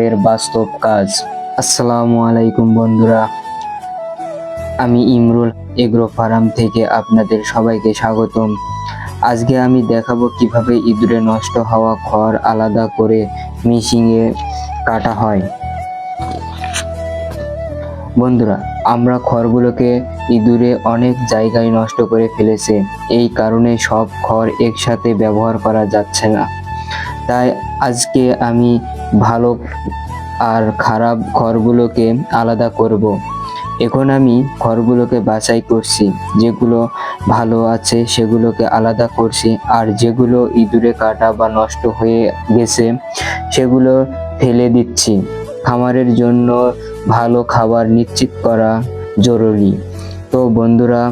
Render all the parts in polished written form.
এর বাস্তব কাজ। আসসালামু আলাইকুম বন্ধুরা, আমি ইমরুল এগ্রো ফার্ম থেকে আপনাদের সবাইকে স্বাগতম। আজকে আমি দেখাবো কিভাবে ইঁদুরে নষ্ট হওয়া খড় আলাদা করে মেশিনে কাটা হয়। বন্ধুরা, আমরা খড়গুলোকে ইঁদুরে অনেক জায়গায় নষ্ট করে ফেলেছে, এই কারণে সব খড় একসাথে ব্যবহার করা যাচ্ছে না। তাই আজকে আমি ভালো আর খারাপ খড়গুলোকে আলাদা করব। এখন আমি খড়গুলোকে বাছাই করছি, যেগুলো ভালো আছে সেগুলোকে আলাদা করছি, আর যেগুলো ইঁদুরে কাটা বা নষ্ট হয়ে গেছে সেগুলো ফেলে দিচ্ছি। খামারের জন্য ভালো খাবার নিশ্চিত করা জরুরি। তো বন্ধুরা,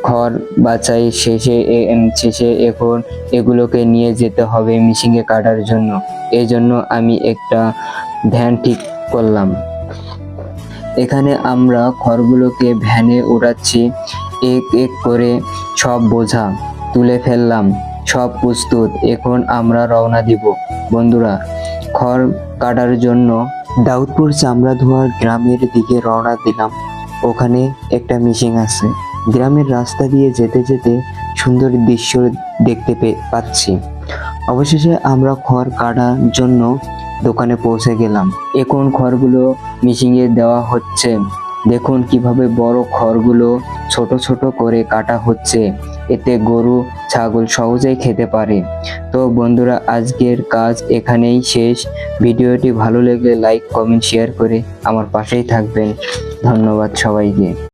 খড় বাছাই শেষে এখন এগুলোকে নিয়ে যেতে হবে মেশিনে কাটার জন্য। এই জন্য আমি একটা ভ্যান ঠিক করলাম। এখানে আমরা খড়গুলোকে ভ্যানে উঠাচ্ছি, এক এক করে সব বোঝা তুলে ফেললাম, সব প্রস্তুত। এখন আমরা রওনা দিব। বন্ধুরা, খড় কাটার জন্য দাউদপুর চামড়া ধোয়ার গ্রামের দিকে রওনা দিলাম। ওখানে একটা মেশিন আছে। গ্রামের রাস্তা দিয়ে যেতে যেতে সুন্দর দৃশ্য দেখতে পাচ্ছি। অবশেষে আমরা খড় কাটার জন্য দোকানে পৌঁছে গেলাম। এখন খড়গুলো মেশিনে দেওয়া হচ্ছে। দেখুন কিভাবে বড় খড়গুলো ছোট ছোট করে কাটা হচ্ছে, এতে গরু ছাগল সহজেই খেতে পারে। তো বন্ধুরা, আজকের কাজ এখানেই শেষ। ভিডিওটি ভালো লাগলে লাইক কমেন্ট শেয়ার করে আমার পাশেই থাকবেন। ধন্যবাদ সবাইকে।